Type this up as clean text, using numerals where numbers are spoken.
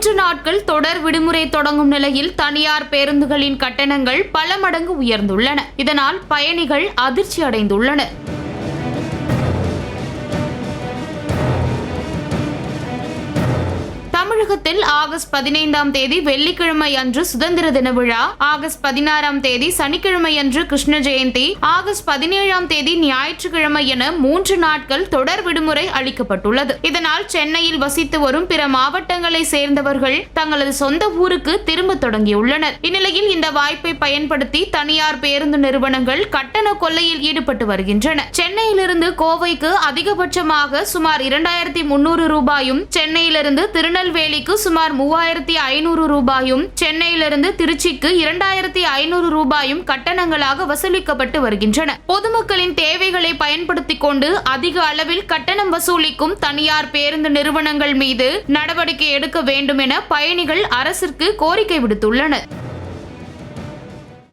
3 நாட்கள் தொடர் விடுமுறை தொடங்கும் நிலையில் தனியார் பேருந்துகளின் கட்டணங்கள் பல மடங்கு உயர்ந்துள்ளன. இதனால் பயணிகள் அதிர்ச்சி அடைந்துள்ளனர். தமிழகத்தில் ஆகஸ்ட் 15ஆம் தேதி வெள்ளிக்கிழமை அன்று சுதந்திர தின விழா, ஆகஸ்ட் 16ஆம் தேதி சனிக்கிழமை அன்று கிருஷ்ண ஜெயந்தி, ஆகஸ்ட் 17ஆம் தேதி ஞாயிற்றுக்கிழமை என 3 நாட்கள் தொடர் விடுமுறை அளிக்கப்பட்டுள்ளது. இதனால் சென்னையில் வசித்து வரும் பிற மாவட்டங்களை சேர்ந்தவர்கள் தங்களது சொந்த ஊருக்கு திரும்ப தொடங்கியுள்ளனர். இந்நிலையில் இந்த வாய்ப்பை பயன்படுத்தி தனியார் பேருந்து நிறுவனங்கள் கட்டண கொள்ளையில் ஈடுபட்டு வருகின்றன. சென்னையிலிருந்து கோவைக்கு அதிகபட்சமாக சுமார் 2300 ரூபாயும், சென்னையிலிருந்து திருநெல்வேலிக்கு சுமார் 3500 ரூபாயும், சென்னையிலிருந்து திருச்சிக்கு 2500 ரூபாயும் கட்டணங்களாக வசூலிக்கப்பட்டு வருகின்றன. பொதுமக்களின் தேவைகளை பயன்படுத்திக் கொண்டு அதிக அளவில் கட்டணம் வசூலிக்கும் தனியார் பேருந்து நிறுவனங்கள் மீது நடவடிக்கை எடுக்க வேண்டும் என பயணிகள் அரசிற்கு கோரிக்கை விடுத்துள்ளனர்.